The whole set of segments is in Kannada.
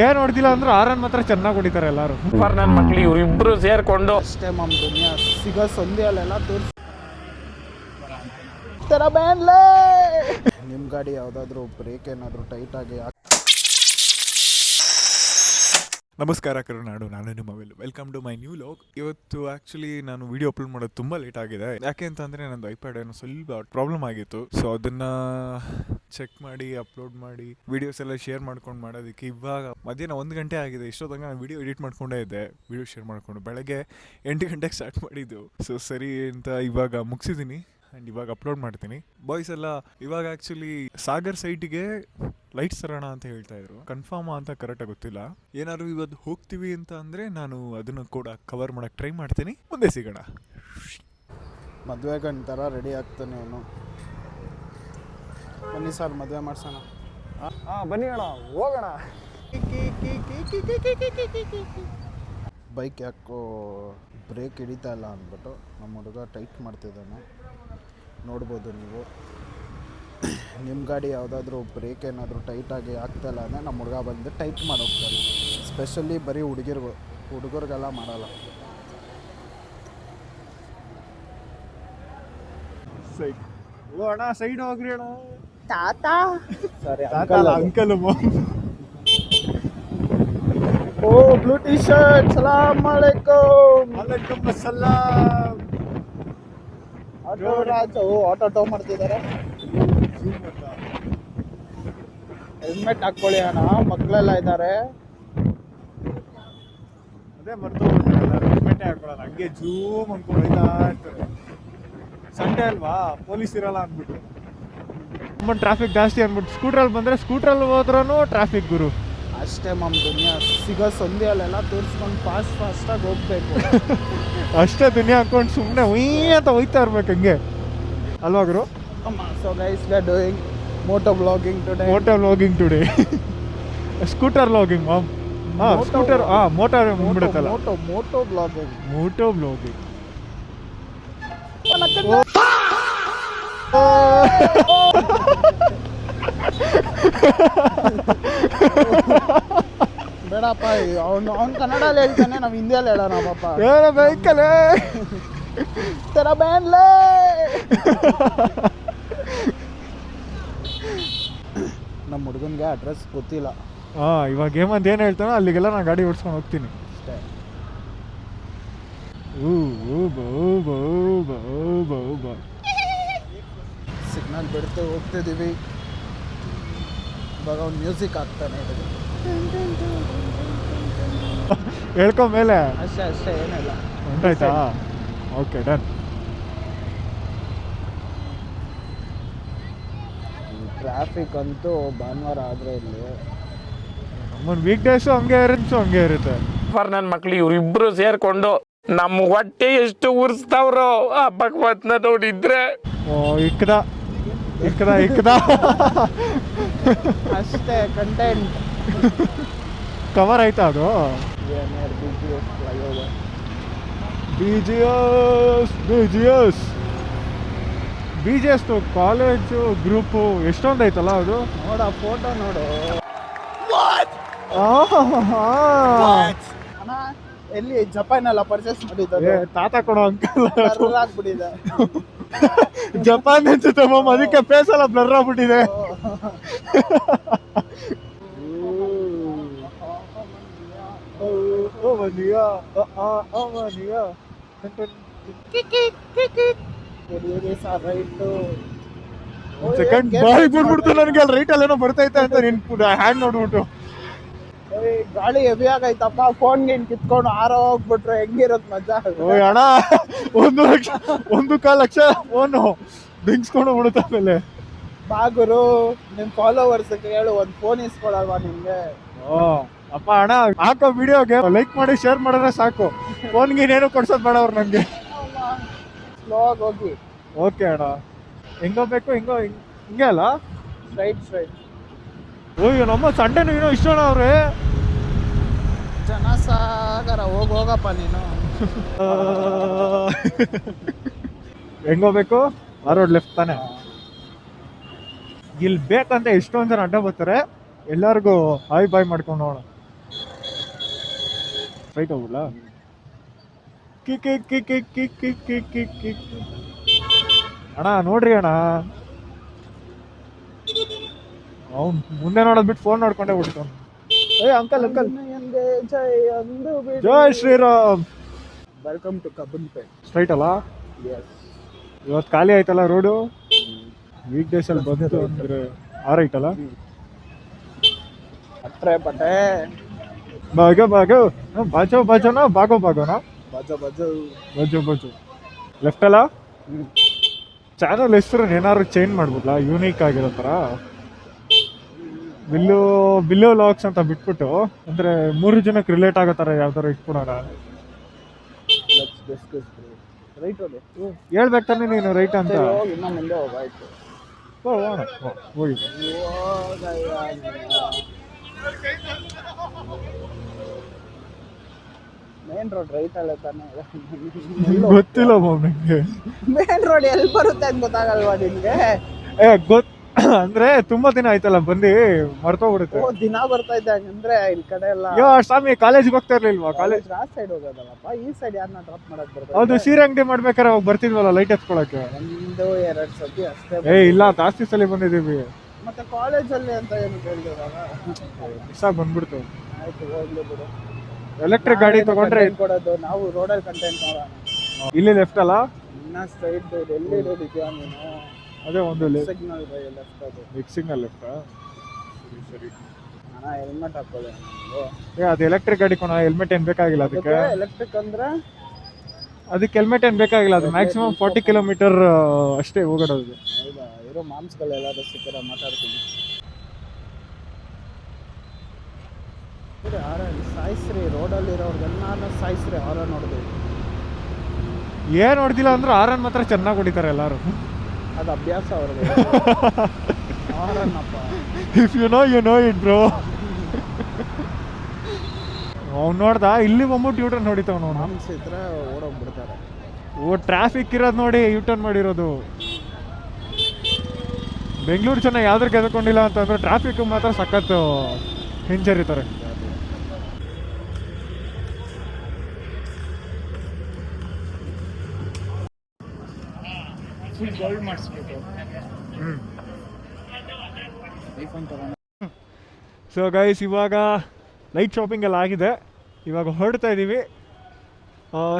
ಏನ್ ಹೊಡ್ದಿಲ್ಲ ಅಂದ್ರೆ ಆರನ್ ಮಾತ್ರ ಚೆನ್ನಾಗಿ ಹೊಡಿತಾರೆ ಎಲ್ಲಾರು. ನನ್ನ ಮಕ್ಳು ಇವ್ರಿಬ್ರು ಸೇರ್ಕೊಂಡು ಅಷ್ಟೇ ಮಮ್ ದುನಿಯಾ ಸಿಗೋ ಸಂಧಿಯಲ್ಲೆಲ್ಲ ತೋರಿಸ್ತಾರ ಬ್ಯಾನ್ಲೇ. ನಿಮ್ಮ ಗಾಡಿ ಯಾವುದಾದ್ರೂ ಬ್ರೇಕ್ ಏನಾದರೂ ಟೈಟಾಗಿ ನಮಸ್ಕಾರ ಕರುನಾಡು, ನಾನು ನಿಮ್ಮ welcome to my new vlog. ಇವತ್ತು ಆಕ್ಚುಲಿ ನಾನು ವಿಡಿಯೋ ಅಪ್ಲೋಡ್ ಮಾಡೋದು ತುಂಬಾ ಲೇಟ್ ಆಗಿದೆ. ಯಾಕೆ ಅಂತಂದ್ರೆ ನಂದು ಐಪ್ಯಾಡ್ ಏನೋ ಸ್ವಲ್ಪ ಪ್ರಾಬ್ಲಮ್ ಆಗಿತ್ತು. ಸೊ ಅದನ್ನ ಚೆಕ್ ಮಾಡಿ ಅಪ್ಲೋಡ್ ಮಾಡಿ ವಿಡಿಯೋಸ್ ಎಲ್ಲ ಶೇರ್ ಮಾಡ್ಕೊಂಡು ಮಾಡೋದಕ್ಕೆ ಇವಾಗ ಮಧ್ಯಾಹ್ನ 1 ಗಂಟೆ ಆಗಿದೆ. ಇಷ್ಟೊತ್ತಂಗ ನಾನು ವಿಡಿಯೋ ಎಡಿಟ್ ಮಾಡ್ಕೊಂಡೇ ಇದ್ದೆ, ವಿಡಿಯೋ ಶೇರ್ ಮಾಡ್ಕೊಂಡು. ಬೆಳಗ್ಗೆ 8 ಗಂಟೆಗೆ ಸ್ಟಾರ್ಟ್ ಮಾಡಿದ್ದು. ಸೊ ಸರಿ ಅಂತ ಇವಾಗ ಮುಗಿಸಿದ್ದೀನಿ ಆ್ಯಂಡ್ ಇವಾಗ ಅಪ್ಲೋಡ್ ಮಾಡ್ತೀನಿ. ಬಾಯ್ಸ್ ಎಲ್ಲ ಇವಾಗ ಆ್ಯಕ್ಚುಲಿ ಸಾಗರ್ ಸೈಟಿಗೆ ಲೈಟ್ಸ್ ತರೋಣ ಅಂತ ಹೇಳ್ತಾ ಇದ್ರು. ಕನ್ಫರ್ಮ್ ಅಂತ ಕರೆಕ್ಟಾಗಿ ಗೊತ್ತಿಲ್ಲ. ಏನಾದ್ರು ಇವತ್ತು ಹೋಗ್ತೀವಿ ಅಂತ ಅಂದರೆ ನಾನು ಅದನ್ನು ಕೂಡ ಕವರ್ ಮಾಡೋಕ್ಕೆ ಟ್ರೈ ಮಾಡ್ತೀನಿ. ಮುಂದೆ ಸಿಗೋಣ. ಮದುವೆ ಗಂಡ ಥರ ರೆಡಿ ಆಗ್ತಾನೆ ಅವನು. ಬನ್ನಿ ಸರ್, ಮದುವೆ ಮಾಡ್ಸೋಣ. ಬನ್ನಿ ಅಣ್ಣ, ಹೋಗೋಣ. ಬೈಕ್ ಯಾಕೋ ಬ್ರೇಕ್ ಹಿಡಿತಾ ಇಲ್ಲ ಅಂದ್ಬಿಟ್ಟು ನಮ್ಮ ಹುಡುಗ ಟೈಟ್ ಮಾಡ್ತಿದ್ದಾನೆ. ನೋಡ್ಬೋದು ನೀವು. ನಿಮ್ಮ ಗಾಡಿ ಯಾವುದಾದ್ರೂ ಬ್ರೇಕ್ ಏನಾದರೂ ಟೈಟಾಗಿ ಆಗ್ತಾಯಿಲ್ಲ ಅಂದರೆ ನಮ್ಮ ಹುಡುಗ ಬಂದು ಟೈಟ್ ಮಾಡೋಗ್ತಾನೆ. ಸ್ಪೆಷಲಿ ಬರೀ ಹುಡುಗರಿಗೆಲ್ಲ ಮಾಡಲ್ಲ. ಅಣ್ಣ ಸೈಡ್ ಹೋಗ್ರಿ ಅಣ್ಣ. ತಾತ ಸಾರಿ ಅಂಕಲ್. ಓ ಬ್ಲೂ ಟಿ ಶರ್ಟ್. ಸಲಾಮ್ ಅಲೈಕುಮ್. ಅಲೈಕುಮ್ ಅಸ್ಸಲಾಮ್. ಆಟೋ ಟೋ ಮಾಡ್ತಿದ್ದಾರೆ. ಹೆಲ್ಮೆಟ್ ಹಾಕ್ಕೊಳ್ಳಿ ಅಣ್ಣ, ಮಕ್ಕಳೆಲ್ಲ ಇದ್ದಾರೆ. ಅದೇ ಮರ್ತು ಹೆಲ್ಮೆಟೇ ಹಾಕೊಳ್ಳಲ್ಲ, ಹಂಗೆ ಜೂಮ್ ಅನ್ಕೊಂಡು ಹೋಯ್ತಾ ಇರ್ತಾರೆ. ಸಂಡೇ ಅಲ್ವಾ, ಪೊಲೀಸ್ ಇರಲ್ಲ ಅಂದ್ಬಿಟ್ಟು. ತುಂಬ ಟ್ರಾಫಿಕ್ ಜಾಸ್ತಿ ಅಂದ್ಬಿಟ್ಟು ಸ್ಕೂಟ್ರಲ್ಲಿ ಬಂದರೆ ಸ್ಕೂಟ್ರಲ್ಲಿ ಹೋದ್ರೂ ಟ್ರಾಫಿಕ್ ಗುರು. ಅಷ್ಟೇ ಮಮ್ ದುನಿಯಾ ಸಿಗೋ ಸಂಧಿಯಲ್ಲೆಲ್ಲ ತೋರಿಸ್ಕೊಂಡು ಫಾಸ್ಟಾಗಿ ಹೋಗ್ಬೇಕು. ಅಷ್ಟೇ ದುನಿಯಾ ಹಾಕೊಂಡು ಸುಮ್ಮನೆ ಅಂತ ಹೋಯ್ತಾ ಇರ್ಬೇಕು ಹಂಗೆ ಅಲ್ವಾ ಗುರು? So guys we are doing moto vlogging today. Scooter vlogging ಮಾಮ್. ಸ್ಕೂಟರ್ ಮೋಟಾರ್ ಬಂದ್ಬಿಡುತ್ತಲ್ಲ. moto vlogging. ಬೇಡಪ್ಪ, ಅವ್ನು ಕನ್ನಡಲ್ಲಿ ಹೇಳ್ತಾನೆ, ನಾವು ಹಿಂದಿಯಲ್ಲಿ ಹೇಳೋಣ ಪಾಪ. ಬೈಕಲ್ಲೇ ತರ ಬ್ಯಾನ್ಲೇ. ನಮ್ಮ ಹುಡುಗನಿಗೆ ಅಡ್ರೆಸ್ ಗೊತ್ತಿಲ್ಲ. ಇವಾಗ ಹೇಮಂತ್ ಏನು ಹೇಳ್ತಾನೋ ಅಲ್ಲಿಗೆಲ್ಲ ನಾನು ಗಾಡಿ ಓಡಿಸ್ಕೊಂಡು ಹೋಗ್ತೀನಿ ಅಷ್ಟೇ. ಸಿಗ್ನಲ್ ಬಿಡ್ತು ಹೋಗ್ತಿದ್ದೀವಿ. ಇವಾಗ ಅವ್ನು ಮ್ಯೂಸಿಕ್ ಹಾಕ್ತಾನೆ. ಹೇಳ್ಕೊಂಡ್ಮೇಲೆ ಅಷ್ಟೇ ಏನಿಲ್ಲ. ಉಂಟಾಯ್ತಾ? Okay done. ಟ್ರಾಫಿಕ್ ಅಂತೂ ಭಾನುವಾರ ಆದರೆ ಇಲ್ಲಿ ನಮ್ಮನ್ನು ವೀಕ್ ಡೇಸು ಹಂಗೆ ಇರುತ್ತೆ. ನನ್ನ ಮಕ್ಳು ಇವ್ರಿಬ್ರು ಸೇರ್ಕೊಂಡು ನಮ್ಮ ಹೊಟ್ಟೆ ಎಷ್ಟು ಉರ್ಸ್ತಾವ್ರೋ ಆ ಭಗವತ್ನ ನೋಡಿದ್ರೆ. ಇಕ್ಕದ ಅಷ್ಟೇ ಕಂಟೆಂಟ್ ಕವರ್ ಆಯ್ತಾ ಅದು? BGS ಕಾಲೇಜು ಗ್ರೂಪು ಎಷ್ಟೊಂದು ಐತಲ್ಲ ಅದು. ನೋಡ ಫೋಟೋ ನೋಡು. ಅಣ್ಣ ಎಲ್ಲಿ ಜಪಾನೆಲ್ಲ ಪರ್ಚೇಸ್ ಮಾಡಿದ್ದಾರೆ. ತಾತ ಕೊಡೋ ಅಂಕಲ್ ಆಗ್ಬಿಟ್ಟಿದೆ. ಜಪಾನ್ ಅನ್ಸುತ್ತೆ ಮಾಮ್, ಅದಕ್ಕೆ ಫೇಸ್ ಎಲ್ಲ ಬ್ಲರ್ ಆಗ್ಬಿಟ್ಟಿದೆ. ಸೆಕೆಂಡ್ ಬಾಯಿ ಬಿಡ್ಬಿಡ್ತು ನನಗೆ. ಅಲ್ಲಿ ರೈಟಲ್ಲಿ ಏನೋ ಬರ್ತೈತೆ ಅಂತ ನಿನ್ ಹ್ಯಾಂಡ್ ನೋಡ್ಬಿಟ್ಟು. ಗಾಳಿ ಹೆವಿ ಆಗೈತಪ್ಪ, ಫೋನ್ ಗೇನ್ ಕಿತ್ಕೊಂಡು ಹೋಗ್ಬಿಟ್ರೆ ಹೆಂಗಿರತ್ ಮಜಾ. ಅಣ್ಣ 1.25 ಲಕ್ಷ ಫೋನು ಬಿಂಗ್ಸ್ಕೊಂಡು ಬಿಡುತ್ತೆ. ಆಮೇಲೆ ಬಾಗುರು ನಿಮ್ ಫಾಲೋವರ್ಸ್ ಹೇಳು, ಒಂದ್ ಫೋನ್ ಇಸ್ಕೊಳಲ್ವಾ ನಿಮ್ಗೆ? ಅಪ್ಪ ಅಣ್ಣ, ಹಾಕೋ ವಿಡಿಯೋಗೆ ಲೈಕ್ ಮಾಡಿ ಶೇರ್ ಮಾಡಿದ್ರೆ ಸಾಕು. ಫೋನ್ಗೆ ಏನು ಕೊಡ್ಸೋದು ಬೇಡ ಅವ್ರು ನಮ್ಗೆ. ಸ್ಲೋ ಆಗಿ ಹೋಗಿ. ಓಕೆ ಅಣ್ಣ, ಹೆಂಗೋಗ್ಬೇಕು ಹಿಂಗೆ ಅಲ್ಲ, ಸ್ಟ್ರೈಟ್. ನಮ್ಮ ಸಂಡೇನು ಏನೋ ಇಷ್ಟೋಣ ಅವ್ರೆ. ಜನಸಾಗರ ಹೋಗಪ್ಪ ನೀನು. ಹೆಂಗೋಗ್ಬೇಕು? ಆ ರೋಡ್ ಲೆಫ್ಟ್ ತಾನೆ. ಇಲ್ಲಿ ಬೇಕಂತ ಎಷ್ಟೊಂದು ಜನ ಅಡ್ಡ ಬರ್ತಾರೆ. ಎಲ್ಲರಿಗೂ ಹಾಯ್ ಬಾಯ್ ಮಾಡ್ಕೊಂಡು ಹೋಗೋಣ. ಸ್ಟ್ರೈಟ್ ಹೋಗ್ಬಿಡ್ಲಾ? Kick kick kick kick kick kick kick kick kick. ಅಣ್ಣ ನೋಡ್ರಿ ಅಣ್ಣ, ಅವ್ನು ಮುಂದೆ ನೋಡೋದ್ ಬಿಟ್ಟು ಫೋನ್ ನೋಡ್ಕೊಂಡೇ ಬಿಡ್ತಾನೆ. ಏ ಅಂಕಲ್ ಅಂಕಲ್, ಜೈ Shriram. Welcome to Cubbonpet. Straight ಅಲ್ಲ? ಇವತ್ತು ಖಾಲಿ ಆಯ್ತಲ್ಲ ರೋಡು. ವೀಕ್ ಡೇಸ್ ಅಲ್ಲಿ ಬಂತು ಅಂದ್ರೆ ಆರೈಟ್ ಅಲ್ಲ? ಅಟ್ರೆ ಪಟೆ ಬಾಗೋ ಬಾಗೋ ಬಾಜೋ ಬಾಜೋನಾ ಬಾಗೋ ಬಾಗೋನಾ? ಬಜೋ ಬಜೋ ಬಾಜೋ ಬಾಜೋ. ಲೆಫ್ಟ್ ಅಲ್ಲ? ಚಾನಲ್ ಹೆಸರು ಏನಾದ್ರು ಚೇಂಜ್ ಮಾಡ್ಬೋದಲ್ಲ, ಯೂನಿಕ್ ಆಗಿರೋ ಥರ. ಬಿಲ್ಲು ಲಾಕ್ಸ್ ಅಂತ ಬಿಟ್ಬಿಟ್ಟು ಅಂದ್ರೆ 3 ಜನಕ್ಕೆ ರಿಲೇಟ್ ಆಗೋ ಥರ ಯಾವ್ದಾರು ಇಟ್ಬಿಡೋಣ. ಲೆಟ್ಸ್ ಡಿಸ್ಕಸ್ ರೈಟ್ ಹೋಗಿ. ಹೇಳ್ಬೇಕು ತಾನೆ ನೀನು ರೈಟ್ ಅಂತ. ಇನ್ನ ಮುಂದೆ ಹೋಗಾಯ್ತು. ಹೋಗಿ ಮೇನ್ ರೋಡ್ ರೈಟ್ ಅಲ್ಲೇ ತಾನೆ. ಗೊತ್ತಿಲ್ಲ ನಂಗೆ. ಮೇನ್ ರೋಡ್ ಎಲ್ಲಿ ಬರುತ್ತೆ ಅಂತ ಗೊತ್ತಾಗಲ್ವಾ ನಿನ್ಗೆ? ಅಂದ್ರೆ ತುಂಬಾ ದಿನ ಆಯ್ತಲ್ಲ ಬಂದು ಮರ್ತೋಗ್ಬಿಡುತ್ತೆ. ದಿನ ಬರ್ತಾ ಇದ್ದೆ ಅಂದ್ರೆ ಈ ಕಡೆ ಎಲ್ಲ. ಅಯ್ಯೋ ಸ್ವಾಮಿ, ಕಾಲೇಜ್ಗೆ ಹೋಗ್ತಾ ಇರ್ಲಿಲ್ವಾ? ಕಾಲೇಜ್ ಆ ಸೈಡ್ ಹೋಗೋದಲ್ಲಪ್ಪ, ಈ ಸೈಡ್ ಯಾರನ್ನ ಡ್ರಾಪ್ ಮಾಡಕ್ ಬರ್ತದೆ? ಹೌದು, ಸೀರೆ ಅಂಗಡಿ ಮಾಡ್ಬೇಕಾರೆ ಅವಾಗ ಬರ್ತಿದ್ವಲ್ಲ ಲೈಟ್ ಎತ್ಕೊಳಕ್ಕೆ. 1-2 ಸತಿ ಅಷ್ಟೇ. ಇಲ್ಲ, ಜಾಸ್ತಿ ಸಲ ಬಂದಿದ್ದೀವಿ. ಮತ್ತೆ ಕಾಲೇಜಲ್ಲಿ ಅಂತ ಏನು ಕೇಳಿದಾರಲ್ಲ, ಮಿಸ್ ಆಗಿ ಬಂದ್ಬಿಡ್ತು. ಆಯ್ತು ಹೋಗ್ಲಿ ಬಿಡು. ಎಲೆಕ್ಟ್ರಿಕ್ ಗಾಡಿ ತಗೊಂಡ್ರೆ ಕೊಡೋದು ನಾವು ರೋಡಲ್ಲಿ ಕಂಟೆಂಟ್ ಮಾಡೋಣ. ಇಲ್ಲಿ ಲೆಫ್ಟ್ ಅಲ್ಲ? ಇನ್ನ ಸ್ಟ್ರೈಟ್ ಎಲ್ಲಿ ರೋಡ್ ಇದೆಯಾ ನೀನು? ಅದೇ ಒಂದು ಸಿಗ್ನಲ್ ಲೆಫ್ಟ್ ಅದು. Signal left. ಸರಿ. ಅಣ್ಣ ಹೆಲ್ಮೆಟ್ ಹಾಕೊಳ್ಳಿ. ಅದು ಎಲೆಕ್ಟ್ರಿಕ್ ಗಾಡಿ ಕೊಣ, ಹೆಲ್ಮೆಟ್ ಏನ್ ಬೇಕಾಗಿಲ್ಲ ಅದಕ್ಕೆ. ಎಲೆಕ್ಟ್ರಿಕ್ ಅಂದ್ರೆ ಅದಕ್ಕೆ ಹೆಲ್ಮೆಟ್ ಏನ್ ಬೇಕಾಗಿಲ್ಲ. ಅದು ಮ್ಯಾಕ್ಸಿಮಮ್ 40 ಕಿಲೋಮೀಟರ್ ಅಷ್ಟೇ ಹೋಗೋದು. ಹೌದಾ? ಇರೋ ಮಾಮ್ಸ್ಗಳೆಲ್ಲಾದ್ರೂ ಸಿಕ್ಕರ ಮಾತಾಡ್ತೀನಿ. ಸಾಯಿಸ್ರಿ, ರೋಡಲ್ಲಿರೋರ್ಗೆಲ್ಲಾನು ಸಾಯಿಸ್ರಿ. ಆರ ನೋಡಿದ್ವಿ. ಏನ್ ಹೊಡ್ದಿಲ್ಲ ಅಂದ್ರೆ ಆರನ್ ಮಾತ್ರ ಚೆನ್ನಾಗಿ ಹೊಡಿತಾರೆ ಎಲ್ಲಾರು. ಅದು ಅಭ್ಯಾಸ ಅವ್ರಿಗೆ. ಆರನ್ನಪ್ಪ. If you know it bro. ಅವ್ನು ನೋಡ್ದ ಇಲ್ಲಿ ಬಂದ್ಬಿಟ್ಟು ಯೂಟರ್ನ್ ಹೊಡಿತಾವ. ಮಾಮ್ಸ್ ಇದ್ರೆ ಓಡೋಗ್ಬಿಡ್ತಾರೆ. ಟ್ರಾಫಿಕ್ ಇರೋದು ನೋಡಿ ಯೂಟರ್ನ್ ಮಾಡಿರೋದು. ಬೆಂಗಳೂರು ಜನ ಯಾವ್ದ್ರ ಗೆದ್ಕೊಂಡಿಲ್ಲ ಅಂತಂದ್ರೆ ಟ್ರಾಫಿಕ್ ಮಾತ್ರ ಸಖತ್ ಹಿಂಜರಿತಾರೆ. ಗೋಲ್ಡ್ ಮಾಡಿಸ್ಬೇಕು. ಸೊ ಗೈಸ್, ಇವಾಗ ಲೈಟ್ ಶಾಪಿಂಗ್ ಎಲ್ಲ ಆಗಿದೆ. ಇವಾಗ ಹೊರಡ್ತಾ ಇದ್ದೀವಿ.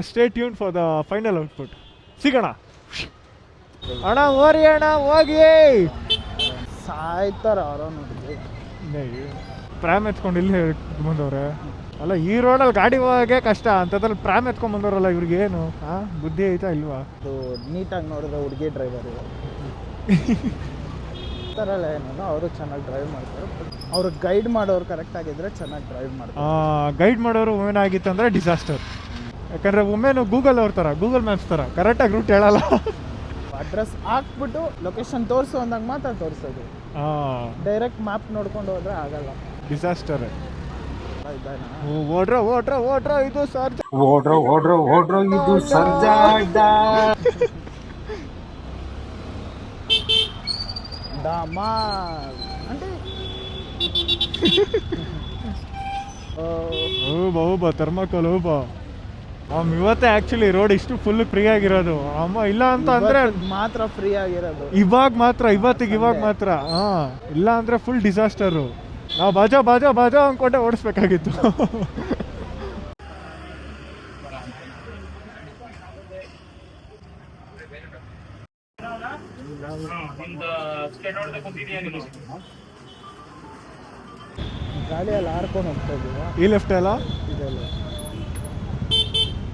Stay tune for the final output. ಸಿಗೋಣ ಅಣ್ಣ. ಓರಿ ಅಣ್ಣ, ಹೋಗಿ. ಸಾಯ್ತಾರ ಅವರ ನೋಡಿದ್ವಿ. ಪ್ರ್ಯಾಮ್ ಎತ್ಕೊಂಡು ಇಲ್ಲಿ ಬಂದವ್ರೆ. ಅಲ್ಲ, ಈ ರೋಡಲ್ಲಿ ಗಾಡಿ ಹೋಗೋಕೆ ಕಷ್ಟ, ಅಂತದ್ರಲ್ಲಿ ಪ್ರ್ಯಾಮ್ ಎತ್ಕೊಂಡ್ ಬಂದವ್ರಲ್ಲ, ಇವ್ರಿಗೆ ಏನು ಬುದ್ಧಿ ಐತಾ ಇಲ್ವಾ? ಅದು ನೀಟಾಗಿ ನೋಡಿದ್ರೆ ಹುಡುಗಿ ಡ್ರೈವರ್ ಥರಲ್ಲ ಏನೋ. ಅವರು ಚೆನ್ನಾಗಿ ಡ್ರೈವ್ ಮಾಡ್ತಾರೆ. ಅವರು ಗೈಡ್ ಮಾಡೋರು ಕರೆಕ್ಟ್ ಆಗಿದ್ರೆ ಚೆನ್ನಾಗಿ ಡ್ರೈವ್ ಮಾಡ್ತಾರೆ. ಗೈಡ್ ಮಾಡೋರು ವುಮೆನ್ ಆಗಿತ್ತು ಅಂದರೆ ಡಿಸಾಸ್ಟರ್. ಯಾಕಂದರೆ ವುಮೆನು ಗೂಗಲ್ ಅವ್ರ ಥರ, ಗೂಗಲ್ ಮ್ಯಾಪ್ಸ್ ಥರ ಕರೆಕ್ಟಾಗಿ ರೂಟ್ ಹೇಳಲ್ಲ. ಅಡ್ರೆಸ್ ಹಾಕ್ಬಿಟ್ಟು ಲೊಕೇಶನ್ ತೋರಿಸು ಅಂದಾಗ ಮಾತ್ರ ತೋರಿಸೋದು. ಡೈರೆಕ್ಟ್ ಮ್ಯಾಪ್ ನೋಡ್ಕೊಂಡು ಹೋದ್ರೆ ಆಗಲ್ಲ. ಡಿಸಾಸ್ಟರ್. ಓಡ್ರ ಓಡ್ರ ಓಡ್ರ ಇದು ಸರ್ಜ. ಓಡ್ರೋ ಓಡ್ರೋ ಓಡ್ರೋ ಇದು ಸರ್ಜಾ అంటే ಬಾ ಥರ್ಮಾಕೋಲ್ ಬಾ. ಇವತ್ತೇ ಆಕ್ಚುಲಿ ರೋಡ್ ಇಷ್ಟು ಫುಲ್ ಫ್ರೀ ಆಗಿರೋದು. ಅಮ್ಮ ಇಲ್ಲ ಅಂತ ಅಂದ್ರೆ ಮಾತ್ರ ಫ್ರೀ ಆಗಿರೋದು. ಇವಾಗ ಮಾತ್ರ, ಇವಾಗ ಮಾತ್ರ. ಇಲ್ಲ ಅಂದ್ರೆ ಫುಲ್ ಡಿಸಾಸ್ಟರು. ನಾವು ಬಾಜಾ ಬಾಜಾ ಬಾಜಾ ಅನ್ಕೊಂಡೆ ಓಡಿಸ್ಬೇಕಾಗಿತ್ತು. ಗಾಳಿಯಲ್ಲಿ ಹಾರ್ಕೊಂಡು ಹೋಗ್ತಾ ಇದೀವ. ಈ ಲೆಫ್ಟ್ ಅಲ್ಲ? ಇದೆಲ್ಲ